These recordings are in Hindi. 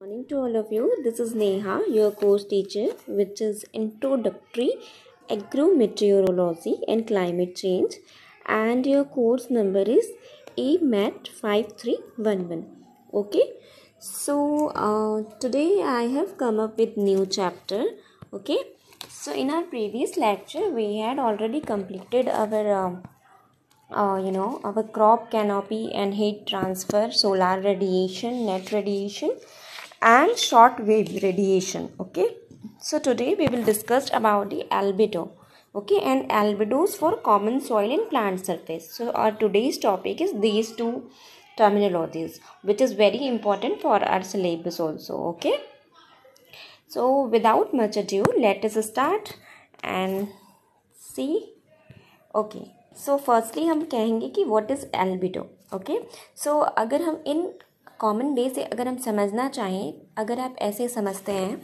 Morning to all of you. This is Neha, your course teacher, which is Introductory Agrometeorology and Climate Change, and your course number is AMAT 5311. Okay, so today I have come up with new chapter. Okay, so in our previous lecture we had already completed our crop canopy and heat transfer, solar radiation, net radiation, and short wave radiation. Okay, so today we will discuss about the albedo. Okay, and albedos for common soil and plant surface. So our today's topic is these two terminologies, which is very important for our syllabus also. Okay, so without much ado, let us start and see. Okay so firstly हम कहेंगे कि what is albedo. Okay so अगर हम इन कॉमन वे से अगर हम समझना चाहें, अगर आप ऐसे समझते हैं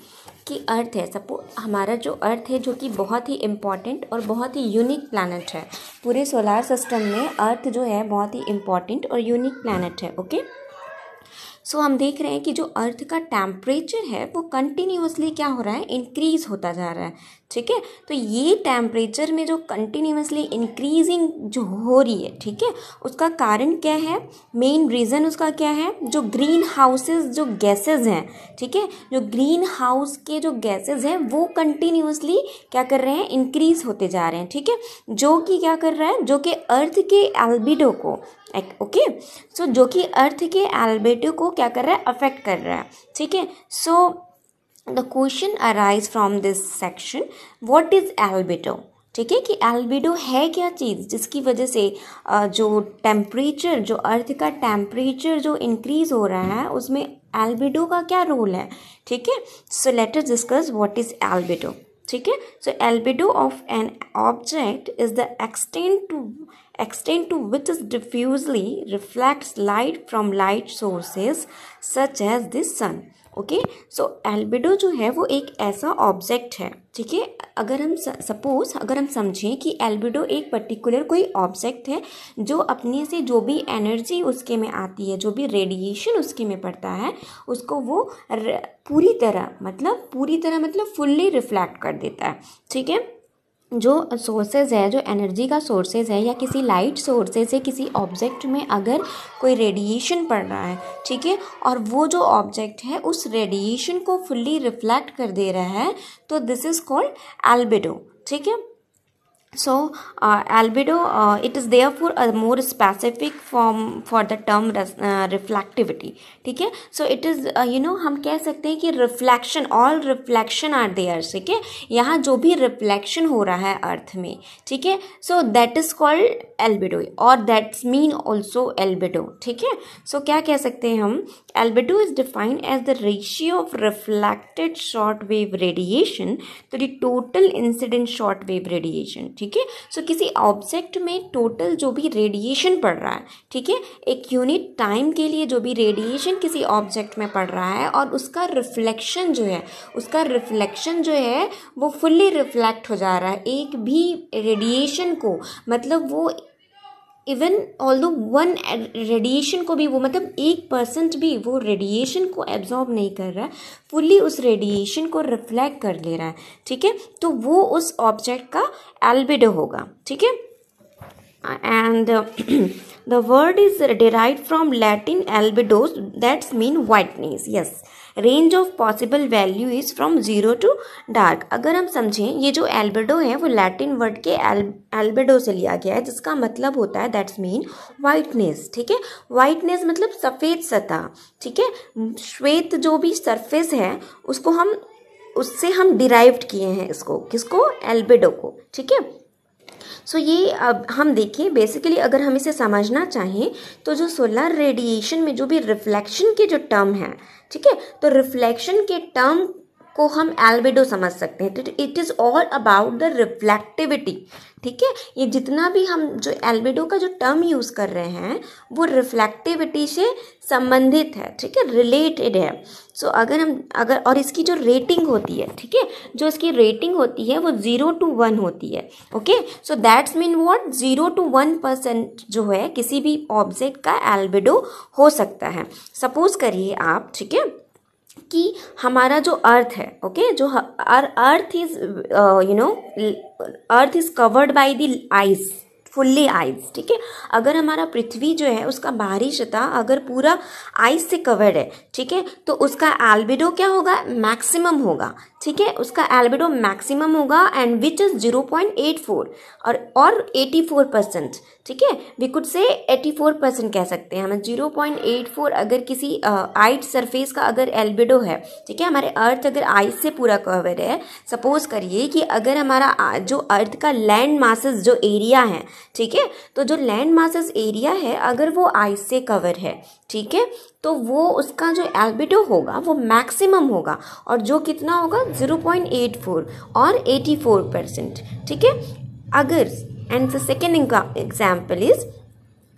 कि अर्थ है, सपोज हमारा जो अर्थ है जो कि बहुत ही इम्पॉर्टेंट और बहुत ही यूनिक प्लैनेट है. पूरे सोलार सिस्टम में अर्थ जो है बहुत ही इम्पॉर्टेंट और यूनिक प्लैनेट है. ओके सो हम देख रहे हैं कि जो अर्थ का टेम्परेचर है वो कंटिन्यूसली क्या हो रहा है, इंक्रीज़ होता जा रहा है. ठीक है, तो ये टेम्परेचर में जो कंटिन्यूसली इंक्रीजिंग जो हो रही है, ठीक है, उसका कारण क्या है, मेन रीज़न उसका क्या है, जो ग्रीन हाउसेज जो गैसेज हैं, ठीक है, जो ग्रीन हाउस के जो गैसेज हैं वो कंटिन्यूसली क्या कर रहे हैं, इंक्रीज होते जा रहे हैं. ठीक है, जो कि क्या कर रहा है, जो कि अर्थ के एल्बिडो को ओके सो जो कि अर्थ के एल्बिडो को क्या कर रहा है, अफेक्ट कर रहा है. ठीक है, so the question arise from this section, what is albedo. ठीक है, कि एल्बिडो है क्या चीज़ जिसकी वजह से जो टेम्परेचर, जो अर्थ का टेम्परेचर जो इंक्रीज हो रहा है उसमें एल्बिडो का क्या रोल है. ठीक है, so let us discuss what is albedo. ठीक है, so albedo of an object is the extent to which it diffusely reflects light from light sources such as the sun. Okay so albedo जो है वो एक ऐसा ऑब्जेक्ट है. ठीक है, अगर हम सपोज अगर हम समझें कि एल्बिडो एक पर्टिकुलर कोई ऑब्जेक्ट है जो अपने से जो भी एनर्जी उसके में आती है, जो भी रेडिएशन उसके में पड़ता है, उसको वो पूरी तरह मतलब फुल्ली रिफ्लेक्ट कर देता है. ठीक है, जो सोर्सेज है, जो एनर्जी का सोर्सेज है या किसी लाइट सोर्सेज से किसी ऑब्जेक्ट में अगर कोई रेडिएशन पड़ रहा है, ठीक है, और वो जो ऑब्जेक्ट है उस रेडिएशन को फुल्ली रिफ्लेक्ट कर दे रहा है, तो दिस इज कॉल्ड एल्बिडो. ठीक है, so albedo it is therefore a more specific form for the term reflectivity. ठीक है, so it is हम कह सकते हैं कि reflection, all reflection are there. ठीक है, यहाँ जो भी रिफ्लेक्शन हो रहा है अर्थ में, ठीक है, so that is called albedo और that's mean also albedo. ठीक है, so क्या कह सकते हैं हम, albedo is defined as the ratio of reflected short wave radiation to the total incident short wave radiation. ठीक है, सो किसी ऑब्जेक्ट में टोटल जो भी रेडिएशन पड़ रहा है, ठीक है, एक यूनिट टाइम के लिए जो भी रेडिएशन किसी ऑब्जेक्ट में पड़ रहा है और उसका रिफ्लेक्शन जो है वो फुल्ली रिफ्लेक्ट हो जा रहा है. एक भी रेडिएशन को मतलब वो इवन ऑल्दो वन रेडिएशन को भी वो मतलब 1% भी वो रेडिएशन को एब्जॉर्ब नहीं कर रहा है, फुल्ली उस रेडिएशन को रिफ्लेक्ट कर ले रहा है. ठीक है, तो वो उस ऑब्जेक्ट का एल्बिडो होगा. ठीक है, and the word is derived from Latin albedos, that's mean whiteness. Yes, range of possible value is from 0 to dark. अगर हम समझें, ये जो एल्बिडो है वो लैटिन वर्ड के एल्बिडो से लिया गया है, जिसका मतलब होता है दैट्स मीन वाइटनेस. ठीक है, वाइटनेस मतलब सफ़ेद सतह. ठीक है, श्वेत जो भी सरफेस है उससे हम डिराइव्ड किए हैं इसको, किसको, एल्बिडो को. ठीक है, सो ये अब हम देखिए, बेसिकली अगर हम इसे समझना चाहें तो जो सोलर रेडिएशन में जो भी रिफ्लेक्शन के जो टर्म है, ठीक है, तो रिफ्लेक्शन के टर्म को हम एल्बिडो समझ सकते हैं. तो it is all about the reflectivity. ठीक है, ये जितना भी हम जो एल्बिडो का जो टर्म यूज़ कर रहे हैं वो रिफ्लेक्टिविटी से संबंधित है. ठीक है, रिलेटेड है. सो अगर और इसकी जो रेटिंग होती है, ठीक है, जो इसकी रेटिंग होती है वो 0 to 1 होती है. Okay, so that's mean what, 0 to 1% जो है किसी भी ऑब्जेक्ट का एल्बिडो हो सकता है. सपोज करिए आप, ठीक है, कि हमारा जो अर्थ है, ओके, जो earth is earth is covered by the ice, fully ice, ठीक है। अगर हमारा पृथ्वी जो है उसका बाहरी सतह अगर पूरा आइस से कवर्ड है, ठीक है, तो उसका एल्बिडो क्या होगा, मैक्सिमम होगा, ठीक है, उसका एल्बिडो मैक्सिमम होगा एंड विच इज 0.84 और 84%, ठीक है, वी कुड से 84% कह सकते हैं हम। 0.84 अगर किसी आइट सरफेस का अगर एल्बिडो है, ठीक है, हमारे अर्थ अगर आइस से पूरा कवर है, सपोज करिए कि अगर हमारा जो अर्थ का लैंड मासेस जो एरिया है, ठीक है, तो जो लैंड मासेस एरिया है अगर वो आइस से कवर है, ठीक है, तो वो उसका जो एल्बिडो होगा वो मैक्सिमम होगा, और जो कितना होगा 0.84 और 84%, ठीक है। अगर and the second example is,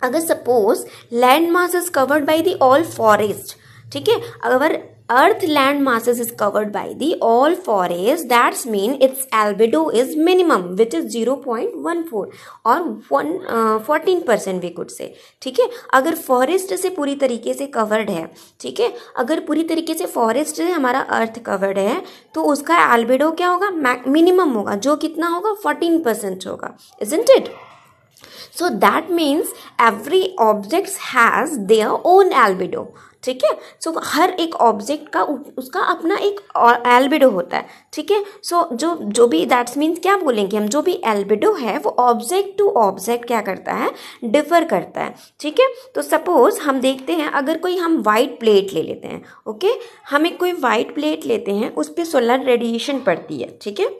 अगर suppose land mass is covered by the all forest, ठीक है, अगर earth land masses is covered by the all forest, that's mean its albedo is minimum which is 0.14 और 14% we could say, ठीक है। अगर फॉरेस्ट से पूरी तरीके से कवर्ड है, ठीक है, अगर पूरी तरीके से फॉरेस्ट से हमारा अर्थ कवर्ड है तो उसका एल्बिडो क्या होगा, मिनिमम होगा, जो कितना होगा 14% होगा, isn't it? So that means every object has their own albedo, ठीक है। सो हर एक ऑब्जेक्ट का उसका अपना एक एल्बिडो होता है, ठीक है। सो जो भी दैट्स मीन्स क्या बोलेंगे हम, जो भी एल्बिडो है वो ऑब्जेक्ट टू ऑब्जेक्ट क्या करता है, डिफर करता है, ठीक है। तो सपोज हम देखते हैं, अगर कोई हम वाइट प्लेट ले लेते हैं, ओके, हम एक कोई वाइट प्लेट लेते हैं, उस पर सोलर रेडिएशन पड़ती है, ठीक है।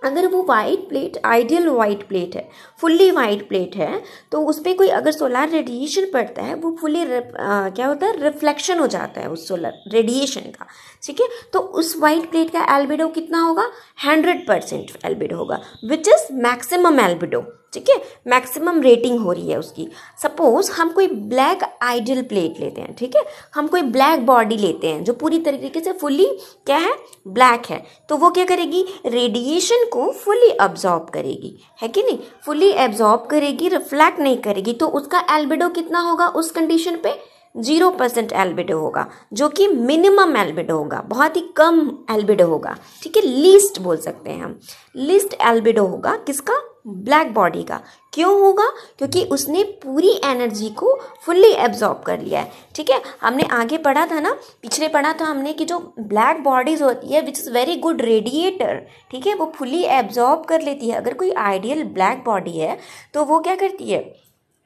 अगर वो white plate ideal white plate है, फुल्ली वाइट प्लेट है, तो उस पर कोई अगर सोलर रेडिएशन पड़ता है वो फुल्ली क्या होता है, रिफ्लेक्शन हो जाता है उस सोलर रेडिएशन का, ठीक है। तो उस वाइट प्लेट का एल्बिडो कितना होगा, 100% एल्बिडो होगा, विच इज मैक्सिमम एल्बिडो, ठीक है, मैक्सिमम रेटिंग हो रही है उसकी। सपोज हम कोई ब्लैक आइडियल प्लेट लेते हैं, ठीक है, हम कोई ब्लैक बॉडी लेते हैं जो पूरी तरीके से फुल्ली क्या है, ब्लैक है, तो वो क्या करेगी, रेडिएशन को फुल्ली अब्जॉर्ब करेगी, है कि नहीं, फुल्ली एब्जॉर्ब करेगी, रिफ्लेक्ट नहीं करेगी, तो उसका एल्बिडो कितना होगा उस कंडीशन पे, 0% एल्बिडो होगा, जो कि मिनिमम एल्बिडो होगा, बहुत ही कम एल्बिडो होगा, ठीक है, लीस्ट बोल सकते हैं हम, लीस्ट एल्बिडो होगा किसका, ब्लैक बॉडी का। क्यों होगा, क्योंकि उसने पूरी एनर्जी को फुल्ली एब्जॉर्ब कर लिया है, ठीक है। हमने आगे पढ़ा था ना, पिछले पढ़ा था हमने कि जो ब्लैक बॉडीज होती है which is very good radiator, ठीक है, वो फुल्ली एब्जॉर्ब कर लेती है। अगर कोई आइडियल ब्लैक बॉडी है तो वो क्या करती है,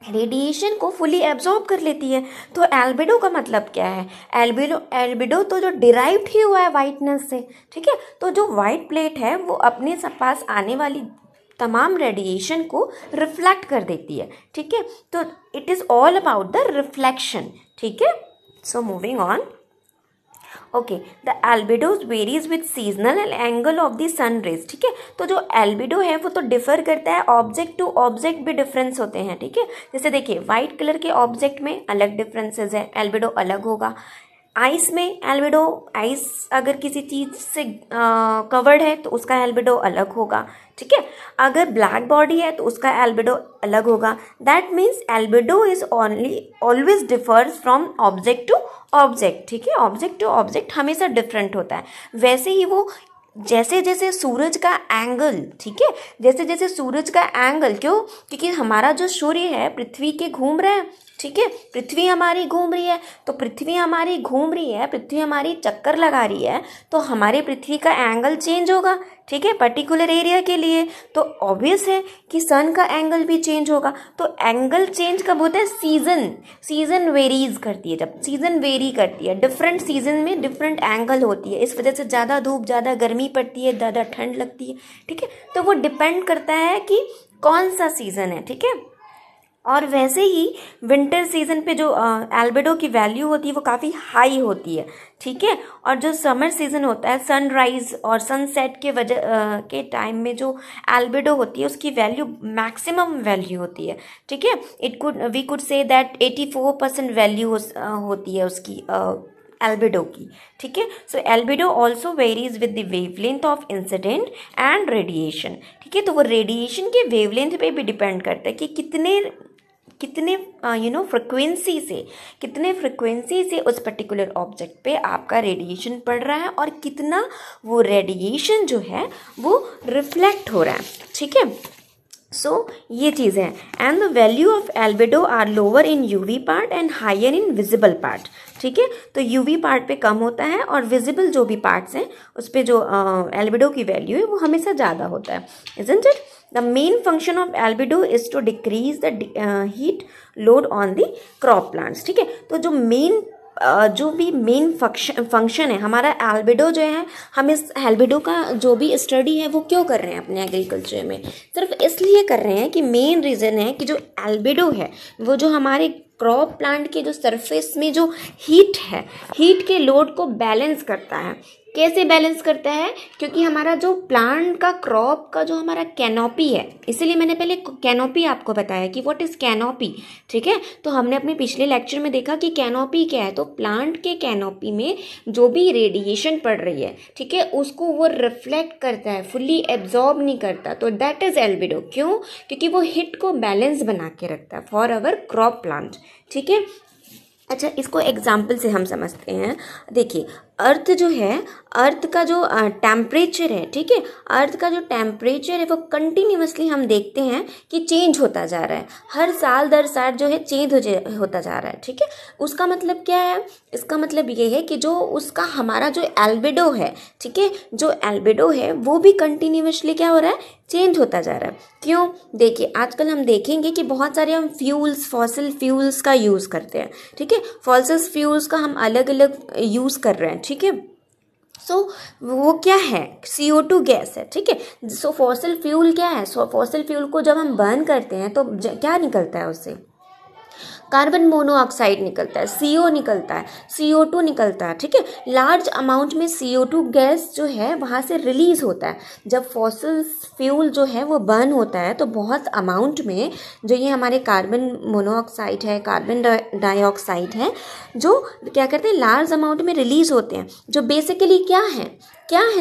रेडिएशन को फुली एब्जॉर्ब कर लेती है। तो एल्बिडो का मतलब क्या है, एल्बिडो तो जो डिराइव्ड ही हुआ है वाइटनेस से, ठीक है। तो जो वाइट प्लेट है वो अपने पास आने वाली तमाम रेडिएशन को रिफ्लेक्ट कर देती है, ठीक है। तो it is all about the reflection, ठीक है। So moving on, okay, the albedos varies with seasonal angle of the sun rays, ठीक है। तो जो एल्बिडो है वो तो डिफर करता है, ऑब्जेक्ट टू ऑब्जेक्ट भी डिफरेंस होते हैं, ठीक है। जैसे देखिए वाइट कलर के ऑब्जेक्ट में अलग डिफरेंसेस है, एल्बिडो अलग होगा। आइस में एल्बिडो, आइस अगर किसी चीज़ से कवर्ड है तो उसका एल्बिडो अलग होगा, ठीक है। अगर ब्लैक बॉडी है तो उसका एल्बिडो अलग होगा। That means albedo is always differs from object to object, ठीक है। ऑब्जेक्ट टू ऑब्जेक्ट हमेशा डिफरेंट होता है। वैसे ही वो जैसे जैसे सूरज का एंगल, ठीक है, जैसे जैसे सूरज का एंगल, क्यों, क्योंकि हमारा जो सूर्य है पृथ्वी के घूम रहा है, ठीक है, पृथ्वी हमारी घूम रही है, तो पृथ्वी हमारी घूम रही है, पृथ्वी हमारी चक्कर लगा रही है, तो हमारे पृथ्वी का एंगल चेंज होगा, ठीक है, पर्टिकुलर एरिया के लिए। तो ऑब्वियस है कि सन का एंगल भी चेंज होगा। तो एंगल चेंज कब होता है, सीजन वेरीज करती है, जब सीजन वेरी करती है, डिफरेंट सीजन में डिफरेंट एंगल होती है, इस वजह से ज़्यादा धूप, ज़्यादा गर्मी पड़ती है, ज़्यादा ठंड लगती है, ठीक है। तो वो डिपेंड करता है कि कौन सा सीज़न है, ठीक है। और वैसे ही विंटर सीजन पे जो एल्बिडो की वैल्यू होती है वो काफ़ी हाई होती है, ठीक है। और जो समर सीजन होता है, सनराइज और सनसेट के के टाइम में जो एल्बिडो होती है उसकी वैल्यू मैक्सिमम वैल्यू होती है, ठीक है। We could say that 84% value होती है उसकी एल्बिडो की, ठीक है। So albedo also varies with the wavelength of incident and radiation, ठीक है। तो वो रेडिएशन के वेवलेंथ पे भी डिपेंड करता है कि कितने कितने फ्रिक्वेंसी से, कितने फ्रिक्वेंसी से उस पर्टिकुलर ऑब्जेक्ट पे आपका रेडिएशन पड़ रहा है और कितना वो रेडिएशन जो है वो रिफ्लेक्ट हो रहा है, ठीक है। सो ये चीज़ है। And the value of albedo are lower in UV part and higher in visible part, ठीक है। तो यूवी पार्ट पे कम होता है और विजिबल जो भी पार्ट्स हैं उस पे जो एल्बिडो की वैल्यू है वो हमेशा ज़्यादा होता है, isn't it. The main function of albedo is to decrease the heat load on the crop plants, ठीक है। तो जो भी मेन फंक्शन है हमारा एल्बिडो जो है, हम इस एल्बिडो का जो भी स्टडी है वो क्यों कर रहे हैं अपने एग्रीकल्चर में, सिर्फ इसलिए कर रहे हैं कि मेन रीज़न है कि जो एल्बिडो है वो जो हमारे क्रॉप प्लांट के जो सरफेस में जो हीट है, हीट के लोड को बैलेंस करता है। कैसे बैलेंस करता है? क्योंकि हमारा जो प्लांट का क्रॉप का जो हमारा कैनोपी है, इसीलिए मैंने पहले कैनोपी आपको बताया कि व्हाट इज़ कैनोपी, ठीक है। तो हमने अपने पिछले लेक्चर में देखा कि कैनोपी क्या है। तो प्लांट के कैनोपी में जो भी रेडिएशन पड़ रही है, ठीक है, उसको वो रिफ्लेक्ट करता है, फुल्ली एब्जॉर्ब नहीं करता। तो दैट इज़ एल्बिडो। क्यों? क्योंकि वो हीट को बैलेंस बना के रखता है फॉर अवर क्रॉप प्लांट, ठीक है। अच्छा, इसको एग्जाम्पल से हम समझते हैं। देखिए, अर्थ जो है, अर्थ का जो टेम्परेचर है, ठीक है, अर्थ का जो टेम्परेचर है वो कंटिन्यूसली हम देखते हैं कि चेंज होता जा रहा है, हर साल दर साल जो है चेंज होता जा रहा है, ठीक है। उसका मतलब क्या है? इसका मतलब ये है कि जो उसका हमारा जो एल्बिडो है, ठीक है, जो एल्बिडो है वो भी कंटिन्यूसली क्या हो रहा है? चेंज होता जा रहा है। क्यों? देखिए, आजकल हम देखेंगे कि बहुत सारे हम फ्यूल्स, फॉसिल फ्यूल्स का यूज़ करते हैं, ठीक है। फॉसिल फ्यूल्स का हम अलग अलग यूज़ कर रहे हैं, ठीक है। सो वो क्या है? CO2 गैस है, ठीक है। सो फॉसिल फ्यूल क्या है? सो फॉसिल फ्यूल को जब हम बर्न करते हैं तो क्या निकलता है उससे? कार्बन मोनोऑक्साइड निकलता है, CO निकलता है, CO2 निकलता है, ठीक है। लार्ज अमाउंट में CO2 गैस जो है वहाँ से रिलीज होता है। जब फॉसिल फ्यूल जो है वो बर्न होता है तो बहुत अमाउंट में जो ये हमारे कार्बन मोनोऑक्साइड है, कार्बन डाइऑक्साइड है, जो क्या करते हैं, लार्ज अमाउंट में रिलीज होते हैं। जो बेसिकली क्या है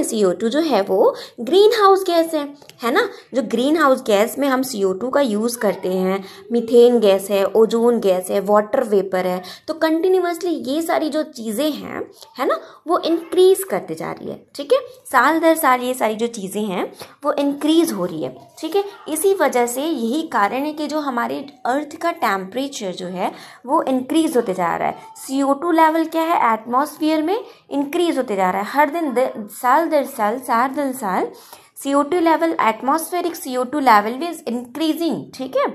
CO2 जो है वो ग्रीन हाउस गैस है ना। जो ग्रीन हाउस गैस में हम CO2 का यूज़ करते हैं, मीथेन गैस है, ओजोन गैस है, वाटर वेपर है। तो कंटिन्यूसली ये सारी जो चीज़ें हैं, है ना, वो इंक्रीज़ करते जा रही है, ठीक है। साल दर साल ये सारी जो चीज़ें हैं वो इंक्रीज़ हो रही है, ठीक है। इसी वजह से यही कारण है कि जो हमारे अर्थ का टेम्परेचर जो है वो इंक्रीज़ होते जा रहा है। CO2 लेवल क्या है? एटमॉस्फेयर में इंक्रीज़ होते जा रहा है हर दिन, साल दर साल CO2 level, atmospheric CO2 level is increasing, ठीक है,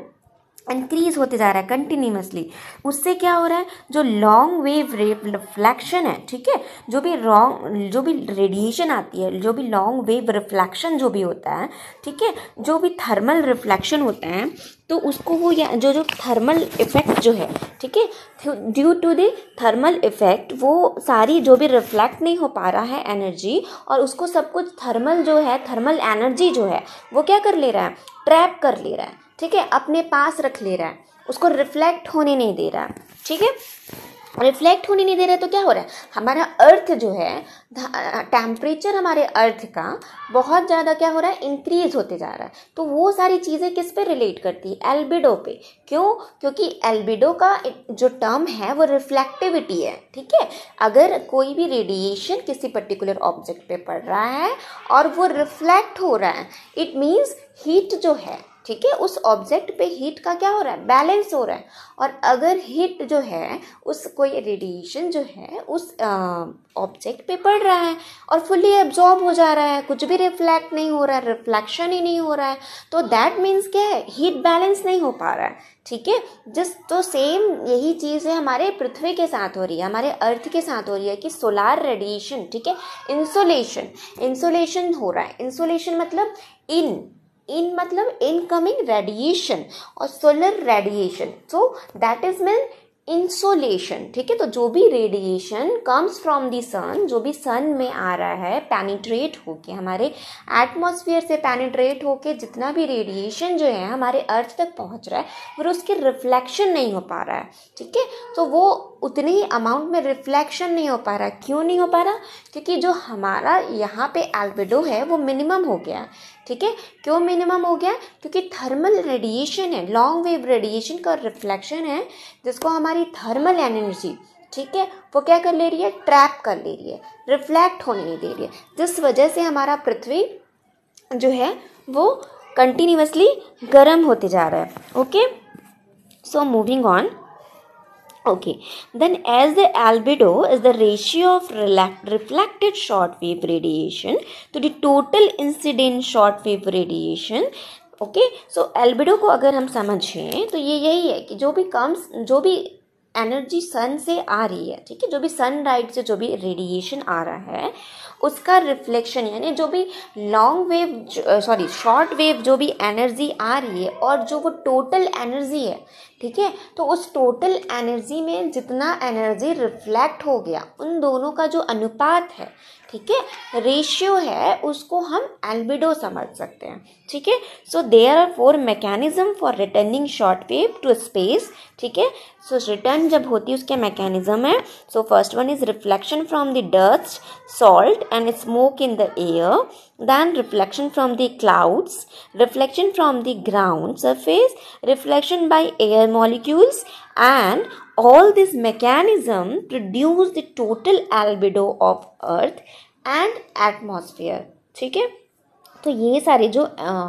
इंक्रीज होते जा रहा है कंटिन्यूसली। उससे क्या हो रहा है? जो लॉन्ग वेव रिफ्लेक्शन है, ठीक है, जो भी रेडिएशन आती है, जो भी लॉन्ग वेव रिफ्लेक्शन जो भी होता है, ठीक है, जो भी थर्मल रिफ्लेक्शन होता है, तो उसको वो जो थर्मल इफेक्ट जो है, ठीक है, due to the thermal effect वो सारी जो भी रिफ्लेक्ट नहीं हो पा रहा है एनर्जी, और उसको सब कुछ थर्मल जो है, थर्मल एनर्जी जो है वो क्या कर ले रहा है? ट्रैप कर ले रहा है, ठीक है, अपने पास रख ले रहा है, उसको रिफ्लेक्ट होने नहीं दे रहा है, ठीक है। रिफ्लेक्ट होने नहीं दे रहा है तो क्या हो रहा है? हमारा अर्थ जो है, टेम्परेचर हमारे अर्थ का बहुत ज़्यादा क्या हो रहा है? इंक्रीज होते जा रहा है। तो वो सारी चीज़ें किस पे रिलेट करती है? एल्बिडो पे। क्यों? क्योंकि एल्बिडो का जो टर्म है वो रिफ्लेक्टिविटी है, ठीक है। अगर कोई भी रेडिएशन किसी पर्टिकुलर ऑब्जेक्ट पे पड़ रहा है और वो रिफ्लेक्ट हो रहा है, इट मीन्स हीट जो है, ठीक है, उस ऑब्जेक्ट पे हीट का क्या हो रहा है? बैलेंस हो रहा है। और अगर हीट जो है, उस कोई रेडिएशन जो है उस ऑब्जेक्ट पे पड़ रहा है और फुल्ली एब्जॉर्ब हो जा रहा है, कुछ भी रिफ्लेक्ट नहीं हो रहा है, रिफ्लेक्शन ही नहीं हो रहा है, तो दैट मीन्स क्या है? हीट बैलेंस नहीं हो पा रहा है, ठीक है। तो सेम यही चीज़ है हमारे पृथ्वी के साथ हो रही है, हमारे अर्थ के साथ हो रही है कि सोलार रेडिएशन, ठीक है, इंसोलेशन हो रहा है। इंसोलेशन मतलब इन मतलब इनकमिंग रेडिएशन और solar radiation, so that is mean insolation, ठीक है। तो जो भी रेडिएशन कम्स फ्रॉम द सन, जो भी सन में आ रहा है, पेनिट्रेट होके, हमारे एटमॉस्फेयर से पेनिट्रेट होके जितना भी रेडिएशन जो है हमारे अर्थ तक पहुंच रहा है, फिर उसके रिफ्लेक्शन नहीं हो पा रहा है, ठीक है। तो वो उतने ही अमाउंट में रिफ्लेक्शन नहीं हो पा रहा। क्यों नहीं हो पा रहा? क्योंकि जो हमारा यहाँ पे एल्बिडो है वो मिनिमम हो गया, ठीक है। क्यों मिनिमम हो गया? क्योंकि थर्मल रेडिएशन है, लॉन्ग वेव रेडिएशन का रिफ्लेक्शन है, जिसको हमारी थर्मल एनर्जी, ठीक है, वो क्या कर ले रही है? ट्रैप कर ले रही है, रिफ्लेक्ट होने नहीं दे रही है, जिस वजह से हमारा पृथ्वी जो है वो कंटिन्यूअसली गर्म होते जा रहा है। Okay, so moving on. Okay, then as the albedo is the ratio of reflected short wave radiation to the total incident short wave radiation. Okay, so albedo को अगर हम समझें तो ये यही है कि जो भी एनर्जी सन से आ रही है, ठीक है, जो भी सनलाइट से जो भी रेडिएशन आ रहा है उसका रिफ्लेक्शन, यानी जो भी शॉर्ट वेव जो भी एनर्जी आ रही है और जो वो टोटल एनर्जी है, ठीक है, तो उस टोटल एनर्जी में जितना एनर्जी रिफ्लेक्ट हो गया उन दोनों का जो अनुपात है, ठीक है, रेशियो है, उसको हम एल्बिडो समझ सकते हैं। ठीक है, so there are 4 mechanism for returning short wave to space. ठीक है, सो रिटर्न जब होती है उसके मैकेनिज्म है। So first one is reflection from the dust, salt and smoke in the air, then reflection from the clouds, reflection from the ground surface, reflection by air molecules, and all these mechanism produce the total albedo of earth and atmosphere. ठीक है, तो ये सारे जो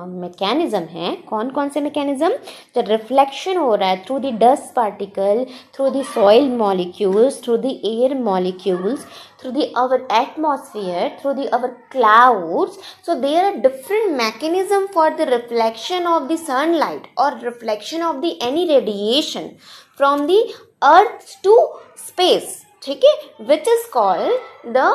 मैकेनिज्म हैं, कौन कौन से मैकेनिज्म? जो रिफ्लेक्शन हो रहा है through the dust particle, through the soil molecules, through the air molecules, through the our atmosphere, through the our clouds. So there are different mechanism for the reflection of the sunlight or reflection of the any radiation from the earth to space, ठीक है, which is called the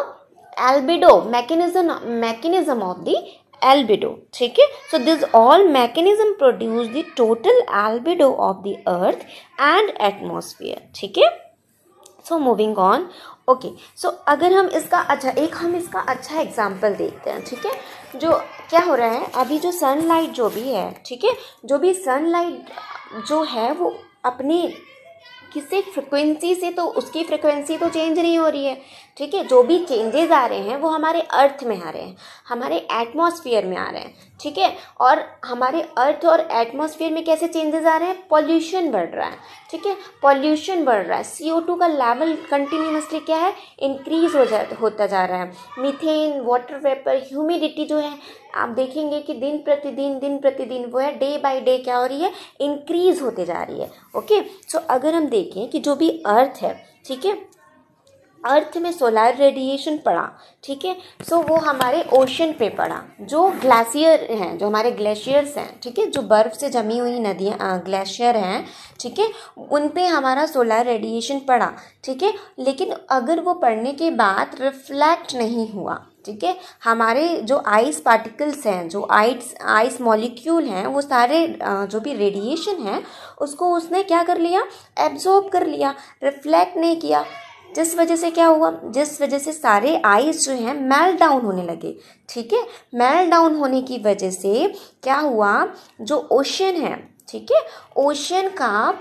albedo mechanism of the albedo. ठीक है, so this all mechanism produce the total albedo of the earth and atmosphere. ठीक है, सो मूविंग ऑन. ओके, सो अगर हम इसका अच्छा एग्जाम्पल देखते हैं. ठीक है, जो क्या हो रहा है अभी, जो सनलाइट जो भी है, ठीक है, जो भी सनलाइट जो है वो अपने किसी फ्रिक्वेंसी से, तो उसकी फ्रिक्वेंसी तो चेंज नहीं हो रही है. ठीक है, जो भी चेंजेस आ रहे हैं वो हमारे अर्थ में आ रहे हैं, हमारे एटमॉस्फेयर में आ रहे हैं. ठीक है, और हमारे अर्थ और एटमॉस्फेयर में कैसे चेंजेस आ रहे हैं? पॉल्यूशन बढ़ रहा है. ठीक है, पॉल्यूशन बढ़ रहा है, CO2 का लेवल कंटिन्यूसली क्या है? इंक्रीज होता जा रहा है. मीथेन, वाटर वेपर, ह्यूमिडिटी जो है, आप देखेंगे कि दिन प्रतिदिन वो है डे बाय डे क्या हो रही है? इंक्रीज होते जा रही है. ओके, सो अगर हम देखें कि जो भी अर्थ है, ठीक है, अर्थ में सोलर रेडिएशन पड़ा, ठीक है, सो वो हमारे ओशन पे पड़ा, जो ग्लेशियर हैं, जो हमारे ग्लेशियर्स हैं, ठीक है, जो बर्फ़ से जमी हुई नदियाँ ग्लेशियर हैं, ठीक है, उन पे हमारा सोलर रेडिएशन पड़ा. ठीक है, लेकिन अगर वो पड़ने के बाद रिफ्लेक्ट नहीं हुआ, ठीक है, हमारे जो आइस पार्टिकल्स हैं, जो आइस मॉलिक्यूल हैं, वो सारे जो भी रेडिएशन है उसको उसने क्या कर लिया? एब्जॉर्ब कर लिया, रिफ्लेक्ट नहीं किया. जिस वजह से क्या हुआ? जिस वजह से सारे आइस जो हैं मेल्ट डाउन होने लगे. ठीक है, मेल्ट डाउन होने की वजह से क्या हुआ? जो ओशन है, ठीक है, ओशन का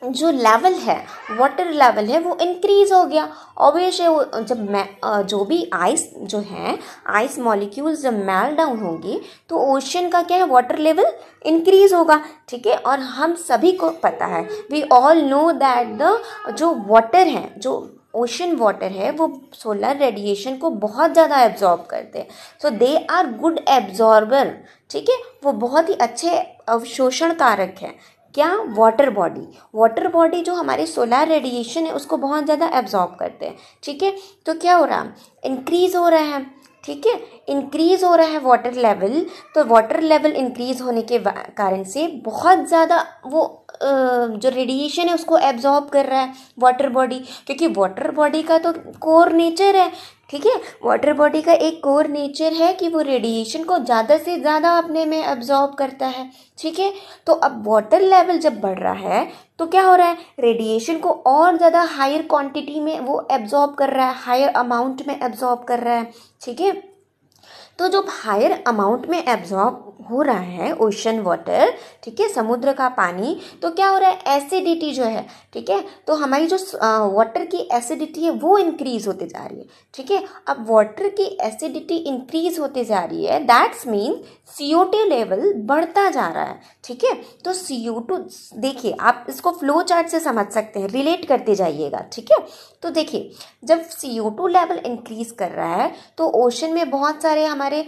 जो लेवल है, वाटर लेवल है, वो इंक्रीज हो गया. ऑब्वियस है, वो जब जो भी आइस जो है, आइस मॉलिक्यूल्स जब मेल्ट डाउन होंगी तो ओशन का क्या है? वाटर लेवल इंक्रीज होगा. ठीक है, और हम सभी को पता है, we all know that the जो वाटर है, जो ओशन वाटर है, वो सोलर रेडिएशन को बहुत ज़्यादा एब्जॉर्ब करते हैं. सो दे आर गुड एब्जॉर्बर. ठीक है, वो बहुत ही अच्छे अवशोषण कारक है. क्या? वाटर बॉडी जो हमारे सोलर रेडिएशन है उसको बहुत ज़्यादा एब्जॉर्ब करते हैं. ठीक है, तो क्या हो रहा है? इंक्रीज़ हो रहा है. ठीक है, इंक्रीज़ हो रहा है वाटर लेवल. तो वाटर लेवल इंक्रीज़ होने के कारण से बहुत ज़्यादा वो जो रेडिएशन है उसको एब्जॉर्ब कर रहा है वाटर बॉडी, क्योंकि वाटर बॉडी का तो कोर नेचर है. ठीक है, वाटर बॉडी का एक कोर नेचर है कि वो रेडिएशन को ज़्यादा से ज़्यादा अपने में एब्जॉर्ब करता है. ठीक है, तो अब वाटर लेवल जब बढ़ रहा है तो क्या हो रहा है? रेडिएशन को और ज़्यादा हायर क्वांटिटी में वो एब्जॉर्ब कर रहा है, हायर अमाउंट में एब्जॉर्ब कर रहा है. ठीक है, तो जो हायर अमाउंट में एब्जॉर्ब हो रहा है ओशन वाटर, ठीक है, समुद्र का पानी, तो क्या हो रहा है, एसिडिटी जो है, ठीक है, तो हमारी जो वाटर की एसिडिटी है वो इंक्रीज होते जा रही है, ठीक है। अब वाटर की एसिडिटी इंक्रीज होते जा रही है, दैट्स मीन CO2 लेवल बढ़ता जा रहा है, ठीक है। तो CO2 देखिए, आप इसको फ्लो चार्ट से समझ सकते हैं, रिलेट करते जाइएगा, ठीक है। तो देखिए, जब CO2 लेवल इंक्रीज कर रहा है तो ओशन में बहुत सारे हमारे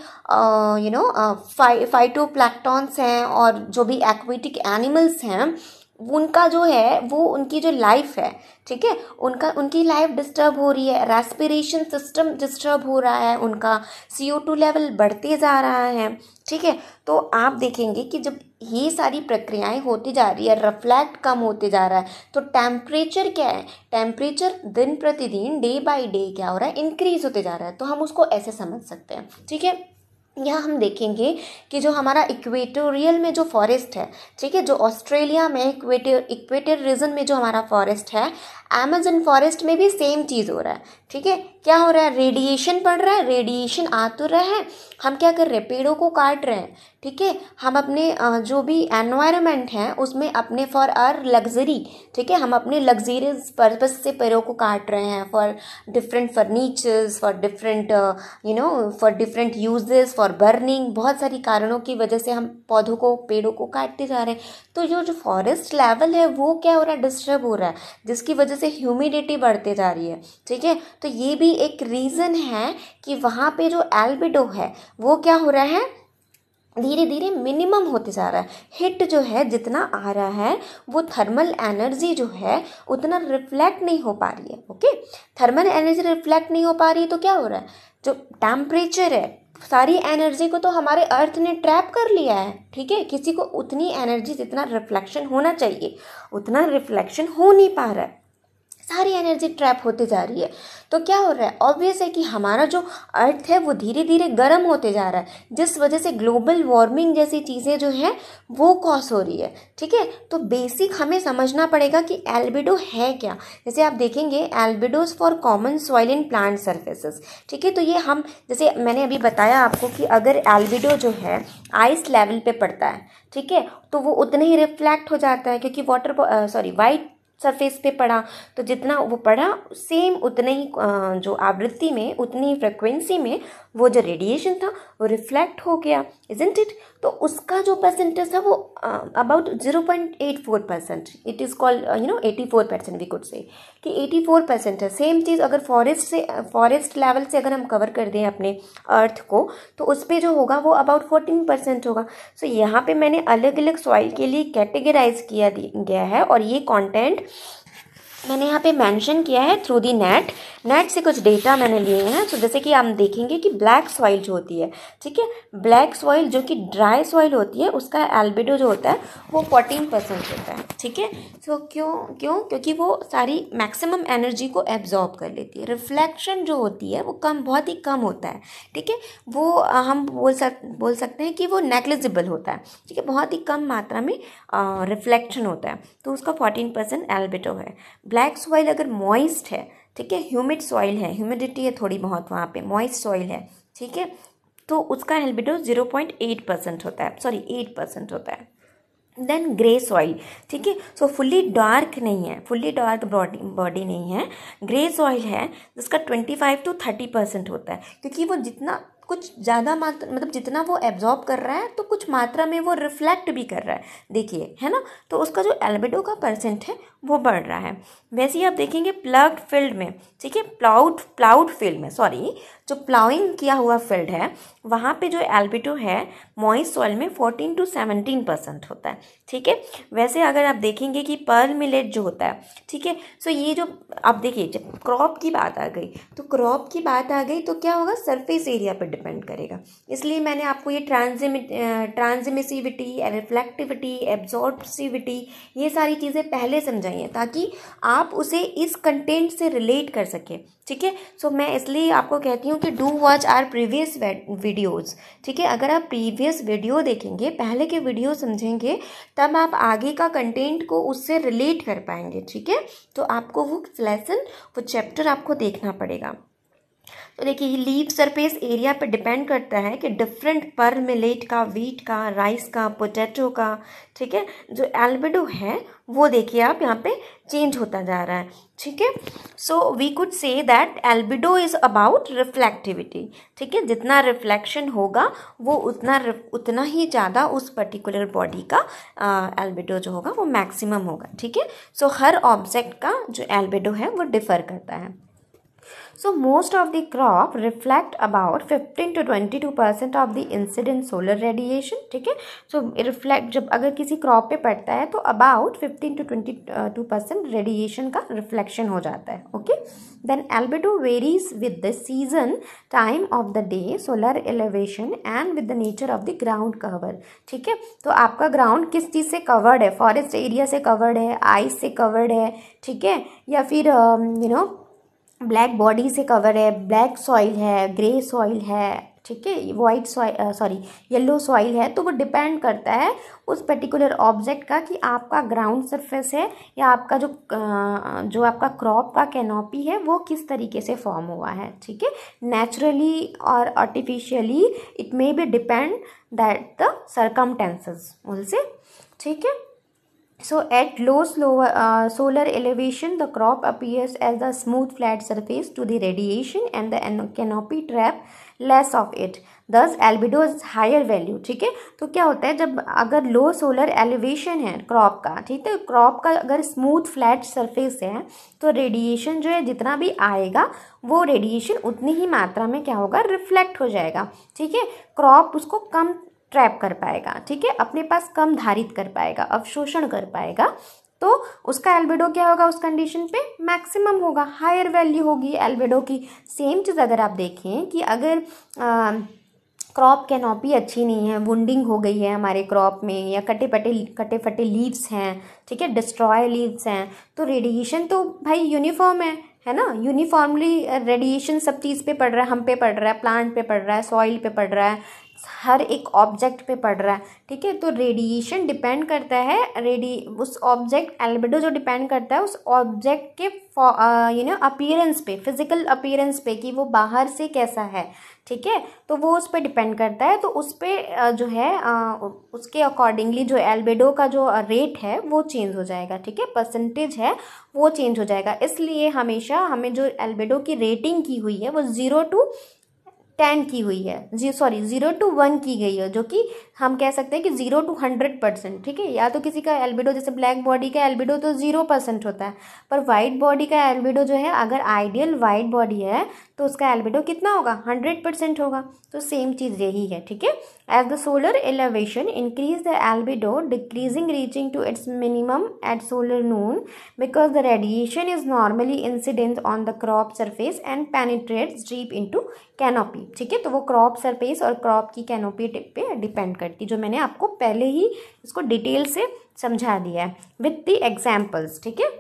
फाइटोप्लैंक्टन्स हैं और जो भी एक्वेटिक एनिमल्स हैं, उनका जो है वो उनकी जो लाइफ है, ठीक है, उनकी लाइफ डिस्टर्ब हो रही है, रेस्पिरेशन सिस्टम डिस्टर्ब हो रहा है, उनका CO2 लेवल बढ़ते जा रहा है, ठीक है। तो आप देखेंगे कि जब ये सारी प्रक्रियाएं होती जा रही है, रिफ्लेक्ट कम होते जा रहा है, तो टेम्परेचर क्या है, टेम्परेचर दिन प्रतिदिन डे बाय डे क्या हो रहा है, इंक्रीज होते जा रहा है। तो हम उसको ऐसे समझ सकते हैं, ठीक है। यहाँ हम देखेंगे कि जो हमारा इक्वेटोरियल में जो फॉरेस्ट है, ठीक है, जो ऑस्ट्रेलिया में इक्वेटर रीजन में जो हमारा फॉरेस्ट है, अमेजन फॉरेस्ट में भी सेम चीज़ हो रहा है, ठीक है। क्या हो रहा है, रेडिएशन पड़ रहा है, रेडिएशन आ तो रहा है, हम क्या कर रहे हैं, पेड़ों को काट रहे हैं, ठीक है। हम अपने जो भी एनवायरनमेंट है उसमें अपने फॉर आर लग्जरी, ठीक है, हम अपने लग्जरियस पर्पज से पेड़ों को काट रहे हैं, for different furnitures, for different for different uses, for burning, बहुत सारी कारणों की वजह से हम पौधों को, पेड़ों को काटते जा रहे हैं। तो जो फॉरेस्ट लेवल है वो क्या हो रहा है, डिस्टर्ब हो रहा है, जिसकी वजह से ह्यूमिडिटी बढ़ते जा रही है, ठीक है। तो ये भी एक रीज़न है कि वहाँ पे जो एल्बिडो है वो क्या हो रहा है, धीरे धीरे मिनिमम होते जा रहा है। हिट जो है जितना आ रहा है वो थर्मल एनर्जी जो है उतना रिफ्लेक्ट नहीं हो पा रही है, ओके। थर्मल एनर्जी रिफ्लेक्ट नहीं हो पा रही है तो क्या हो रहा है, जो टेम्परेचर है, सारी एनर्जी को तो हमारे अर्थ ने ट्रैप कर लिया है, ठीक है। किसी को उतनी एनर्जी जितना रिफ्लेक्शन होना चाहिए उतना रिफ्लेक्शन हो नहीं पा रहा है, सारी एनर्जी ट्रैप होते जा रही है। तो क्या हो रहा है, ऑब्वियस है कि हमारा जो अर्थ है वो धीरे धीरे गर्म होते जा रहा है, जिस वजह से ग्लोबल वार्मिंग जैसी चीज़ें जो हैं वो कॉज हो रही है, ठीक है। तो बेसिक हमें समझना पड़ेगा कि एल्बिडो है क्या। जैसे आप देखेंगे, albedos for common soil in plant surfaces, ठीक है। तो ये हम, जैसे मैंने अभी बताया आपको कि अगर एल्बिडो जो है आइस लेवल पे पड़ता है, ठीक है, तो वो उतने ही रिफ्लेक्ट हो जाता है, क्योंकि वाइट सरफेस पे पड़ा, तो जितना वो पड़ा सेम उतने ही जो आवृत्ति में, उतनी ही फ्रिक्वेंसी में वो जो रेडिएशन था वो रिफ्लेक्ट हो गया, इजंट इट। तो उसका जो परसेंटेज था वो about 0.84%, it is called 84%, we could say कि 84% है। सेम चीज़ अगर फॉरेस्ट लेवल से अगर हम कवर कर दें अपने अर्थ को, तो उस पर जो होगा वो अबाउट 14% होगा। सो यहाँ पे मैंने अलग अलग सॉइल के लिए कैटेगराइज किया गया है, और ये कंटेंट मैंने यहाँ पे मेंशन किया है थ्रू दी नेट से कुछ डेटा मैंने लिए हैं। तो जैसे कि हम देखेंगे कि ब्लैक सॉइल जो होती है, ठीक है, ब्लैक सॉइल जो कि ड्राई सॉइल होती है, उसका एल्बिडो जो होता है वो 14% होता है, ठीक है। तो क्योंकि वो सारी मैक्सिमम एनर्जी को एब्जॉर्ब कर लेती है। रिफ्लेक्शन जो होती है वो बहुत ही कम होता है, ठीक है। वो हम बोल सकते हैं कि वो नेग्लिजिबल होता है, ठीक है, बहुत ही कम मात्रा में रिफ्लेक्शन होता है, तो उसका 14% एल्बिडो है। ब्लैक सॉइल अगर मॉइस्ट है, ठीक है, ह्यूमिड सॉइल है, ह्यूमिडिटी है थोड़ी बहुत वहाँ पे, मॉइस्ट सॉइल है, ठीक है, तो उसका एल्बिडो 0.8% होता है, 8% होता है। देन ग्रे सॉइल, ठीक है, सो फुल्ली डार्क नहीं है, फुल्ली डार्क बॉडी नहीं है, ग्रे सॉइल है जिसका 25 to 30% होता है, क्योंकि वो जितना कुछ ज़्यादा मात्रा, मतलब जितना वो एब्जॉर्ब कर रहा है तो कुछ मात्रा में वो रिफ्लेक्ट भी कर रहा है, देखिए, है ना। तो उसका जो एल्बिडो का परसेंट है वो बढ़ रहा है। वैसे ही आप देखेंगे प्लग्ड फील्ड में, ठीक है, प्लाउड फील्ड में, जो प्लाउइंग किया हुआ फील्ड है वहाँ पे जो एल्बिडो है मॉइस्ट सॉइल में 14 to 17% होता है, ठीक है। वैसे अगर आप देखेंगे कि पर्ल मिलेट जो होता है, ठीक है, सो ये जो आप देखिए, जब क्रॉप की बात आ गई तो क्या होगा, सरफेस एरिया पर डिपेंड करेगा। इसलिए मैंने आपको ये ट्रांसमिसिविटी, रिफ्लेक्टिविटी, एब्जॉर्प्सिविटी, ये सारी चीज़ें पहले समझाई हैं ताकि आप उसे इस कंटेंट से रिलेट कर सकें, ठीक है। सो मैं इसलिए आपको कहती हूँ कि do watch our previous videos, ठीक है। अगर आप प्रीवियस वीडियो देखेंगे, पहले के वीडियो समझेंगे, तब आप आगे का कंटेंट को उससे रिलेट कर पाएंगे, ठीक है। तो आपको वो लेसन, वो चैप्टर आपको देखना पड़ेगा। तो देखिए लीफ सरफेस एरिया पे डिपेंड करता है कि डिफरेंट पर मिलेट का, वीट का, राइस का, पोटैटो का, ठीक है, जो एल्बिडो है वो देखिए आप यहाँ पे चेंज होता जा रहा है, ठीक है। So we could say that albedo is about reflectivity, ठीक है, जितना रिफ्लेक्शन होगा वो उतना ही ज़्यादा उस पर्टिकुलर बॉडी का एल्बिडो जो होगा वो मैक्सिमम होगा, ठीक है। सो हर ऑब्जेक्ट का जो एल्बिडो है वो डिफर करता है। So most of the crop reflect about 15 to 22% of the incident solar radiation, ठीक है। So reflect जब अगर किसी क्रॉप पे पड़ता है तो about 15 to 22% रेडिएशन का रिफ्लेक्शन हो जाता है, okay. Then albedo varies with the season, time of the day, solar elevation and with the nature of the ground cover, ठीक है। तो आपका ग्राउंड किस चीज़ से कवर्ड है, फॉरेस्ट एरिया से कवर्ड है, आइस से कवर्ड है, ठीक है, या फिर ब्लैक बॉडी से कवर है, ब्लैक सॉइल है, ग्रे सॉइल है, ठीक है, white soil sorry yellow soil है। तो वो डिपेंड करता है उस पर्टिकुलर ऑब्जेक्ट का कि आपका ग्राउंड सरफेस है या आपका जो आपका क्रॉप का कैनोपी है वो किस तरीके से फॉर्म हुआ है, ठीक है। नेचुरली और artificially it may be depend that the circumstances also, ठीक है। So at low solar elevation, the crop appears as a smooth flat surface to the radiation and the canopy trap less of it. Thus albedo is higher value, ठीक है। तो क्या होता है जब अगर लो सोलर एलिवेशन है क्रॉप का, ठीक है, क्रॉप का अगर स्मूथ फ्लैट सरफेस है तो रेडिएशन जो है जितना भी आएगा वो रेडिएशन उतनी ही मात्रा में क्या होगा, रिफ्लेक्ट हो जाएगा, ठीक है। क्रॉप उसको कम ट्रैप कर पाएगा, ठीक है, अपने पास कम धारित कर पाएगा, अवशोषण कर पाएगा, तो उसका एल्बिडो क्या होगा, उस कंडीशन पे मैक्सिमम होगा, हायर वैल्यू होगी एल्बिडो की। सेम चीज़ अगर आप देखें कि अगर क्रॉप कैनोपी अच्छी नहीं है, वुंडिंग हो गई है हमारे क्रॉप में, या कटे फटे लीव्स हैं, ठीक है, डिस्ट्रॉय लीव्स हैं, तो रेडिएशन तो भाई यूनिफॉर्म है ना, यूनिफॉर्मली रेडिएशन सब चीज़ पे पड़ रहा है, हम पे पड़ रहा है, प्लांट पे पड़ रहा है, सॉइल पे पड़ रहा है, हर एक ऑब्जेक्ट पे पड़ रहा है, ठीक है। तो रेडिएशन डिपेंड करता है उस ऑब्जेक्ट एल्बिडो जो डिपेंड करता है उस ऑब्जेक्ट के अपीयरेंस पे, फिजिकल अपीयरेंस पे कि वो बाहर से कैसा है, ठीक है। तो वो उस पर डिपेंड करता है, तो उस पर जो है उसके अकॉर्डिंगली जो एल्बिडो का जो रेट है वो चेंज हो जाएगा, ठीक है, परसेंटेज है वो चेंज हो जाएगा। इसलिए हमेशा हमें जो एल्बिडो की रेटिंग की हुई है वो 0 to 10 की हुई है, 0 to 1 की गई है, जो कि हम कह सकते हैं कि 0 to 100%, ठीक है। या तो किसी का एल्बिडो जैसे ब्लैक बॉडी का एल्बिडो तो 0% होता है, पर वाइट बॉडी का एल्बिडो जो है अगर आइडियल वाइट बॉडी है तो उसका एल्बिडो कितना होगा, 100% होगा। तो सेम चीज़ यही है, ठीक है। As the solar elevation increase the albedo decreasing reaching to its minimum at solar noon because the radiation is normally incident on the crop surface and penetrates deep into canopy, ठीक है। तो वो क्रॉप सरफेस और क्रॉप की कैनोपी पे डिपेंड करती, जो मैंने आपको पहले ही इसको डिटेल से समझा दिया है विथ द एग्जाम्पल्स, ठीक है।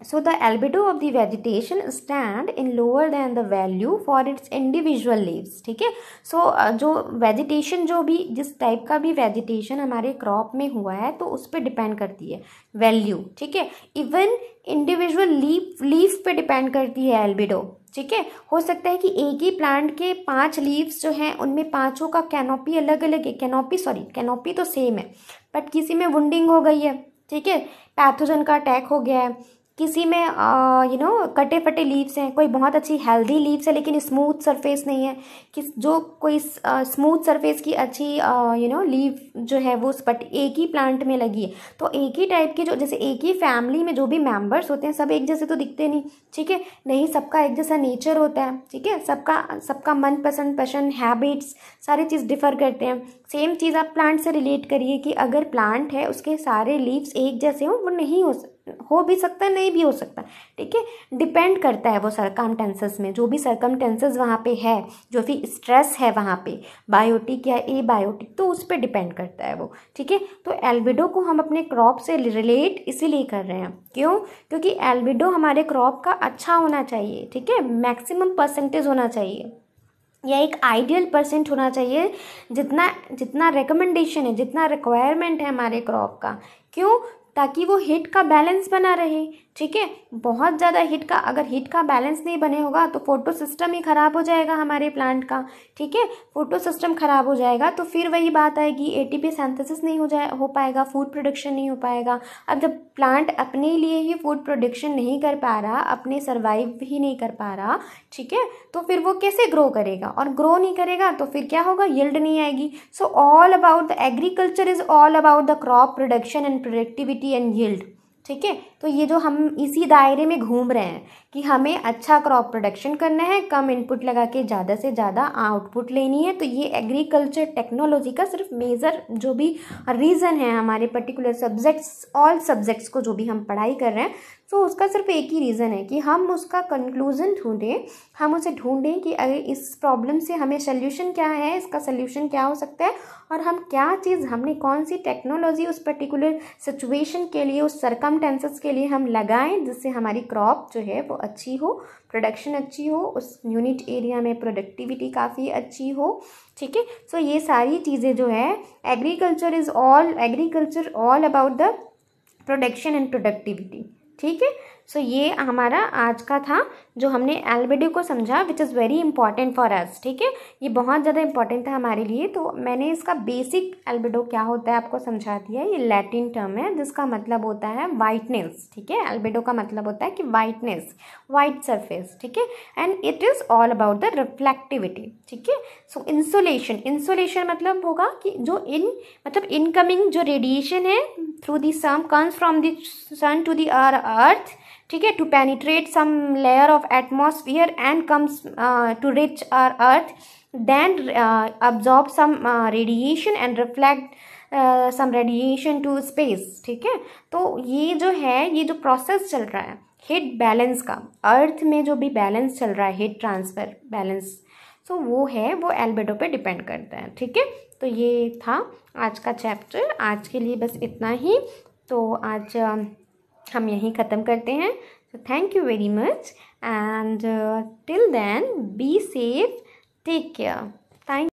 So the albedo of the vegetation stand in lower than the value for its individual leaves, ठीक है। So जो वेजिटेशन जो भी जिस टाइप का भी वेजिटेशन हमारे क्रॉप में हुआ है तो उस पर डिपेंड करती है वैल्यू, ठीक है। इवन इंडिविजुअल लीफ पे डिपेंड करती है एल्बिडो, ठीक है। हो सकता है कि एक ही प्लांट के 5 लीव्स जो हैं उनमें पांचों का कैनोपी अलग अलग है, कैनोपी तो सेम है, बट किसी में वुंडिंग हो गई है, ठीक है, पैथोजन का अटैक हो गया है, किसी में कटे फटे लीव्स हैं, कोई बहुत अच्छी हेल्दी लीव्स है लेकिन स्मूथ सरफेस नहीं है, कोई स्मूथ सरफेस की अच्छी लीव जो है वो बट एक ही प्लांट में लगी है। तो एक ही टाइप के जो जैसे एक ही फैमिली में जो भी मेंबर्स होते हैं सब एक जैसे तो दिखते नहीं, ठीक है, नहीं सबका एक जैसा नेचर होता है, ठीक है, सबका मनपसंद हैबिट्स सारी चीज़ डिफर करते हैं। सेम चीज़ आप प्लांट से रिलेट करिए कि अगर प्लांट है उसके सारे लीव्स एक जैसे हों, वो नहीं हो भी सकता है, नहीं भी हो सकता, ठीक है, डिपेंड करता है वो सरकमटेंसेस में, जो भी सरकमटेंसेस वहाँ पे है, जो भी स्ट्रेस है वहाँ पे बायोटिक या एबायोटिक, तो उस पर डिपेंड करता है वो, ठीक है। तो एल्बिडो को हम अपने क्रॉप से रिलेट इसीलिए कर रहे हैं, क्यों, क्योंकि एल्बिडो हमारे क्रॉप का अच्छा होना चाहिए, ठीक है, मैक्सिमम परसेंटेज होना चाहिए या एक आइडियल परसेंट होना चाहिए, जितना रिकमेंडेशन है, जितना रिक्वायरमेंट है हमारे क्रॉप का, क्यों, ताकि वो हिट का बैलेंस बना रहे, ठीक है। बहुत ज़्यादा हीट का, अगर हीट का बैलेंस नहीं बने होगा तो फोटो सिस्टम ही ख़राब हो जाएगा हमारे प्लांट का, ठीक है। फोटो सिस्टम ख़राब हो जाएगा तो फिर वही बात आएगी, एटीपी सिंथेसिस नहीं हो पाएगा, फूड प्रोडक्शन नहीं हो पाएगा। अब जब प्लांट अपने लिए ही फूड प्रोडक्शन नहीं कर पा रहा, अपने सर्वाइव ही नहीं कर पा रहा, ठीक है, तो फिर वो कैसे ग्रो करेगा, और ग्रो नहीं करेगा तो फिर क्या होगा, यील्ड नहीं आएगी। So all about the agriculture is all about the crop production and productivity and yield, ठीक है। तो ये जो हम इसी दायरे में घूम रहे हैं कि हमें अच्छा क्रॉप प्रोडक्शन करना है, कम इनपुट लगा के ज़्यादा से ज़्यादा आउटपुट लेनी है, तो ये एग्रीकल्चर टेक्नोलॉजी का सिर्फ मेजर जो भी रीज़न है हमारे पर्टिकुलर सब्जेक्ट्स, ऑल सब्जेक्ट्स को जो भी हम पढ़ाई कर रहे हैं, तो उसका सिर्फ एक ही रीज़न है कि हम उसका कंक्लूजन ढूंढें, हम उसे ढूंढें कि अगर इस प्रॉब्लम से हमें सोल्यूशन क्या है, इसका सोल्यूशन क्या हो सकता है, और हम क्या चीज़, हमने कौन सी टेक्नोलॉजी उस पर्टिकुलर सिचुएशन के लिए, उस सरकमटेंसेस के लिए हम लगाएं जिससे हमारी क्रॉप जो है वो अच्छी हो, प्रोडक्शन अच्छी हो, उस यूनिट एरिया में प्रोडक्टिविटी काफ़ी अच्छी हो, ठीक है। सो ये सारी चीज़ें जो है, agriculture all about the production and productivity, ठीक है। सो ये हमारा आज का था जो हमने एल्बिडो को समझा, which is very important for us, ठीक है। ये बहुत ज़्यादा इंपॉर्टेंट था हमारे लिए, तो मैंने इसका बेसिक एल्बिडो क्या होता है आपको समझा दिया। ये लैटिन टर्म है जिसका मतलब होता है वाइटनेस, ठीक है। एल्बिडो का मतलब होता है कि वाइटनेस, वाइट सरफेस, ठीक है, and it is all about the reflectivity, ठीक है। सो इंसोलेशन मतलब होगा कि जो मतलब इनकमिंग जो रेडिएशन है through the sun, comes from the sun to the earth, ठीक है, to penetrate some layer of atmosphere and comes to reach our earth, then absorb some radiation and reflect some radiation to space, ठीक है। तो ये जो है, ये जो प्रोसेस चल रहा है हीट बैलेंस का, अर्थ में जो भी बैलेंस चल रहा है, हीट ट्रांसफर बैलेंस, सो वो है, वो एल्बिडो पे डिपेंड करता है, ठीक है। तो ये था आज का चैप्टर, आज के लिए बस इतना ही। तो आज हम यहीं ख़त्म करते हैं। So thank you very much, and till then be safe, take care. Thank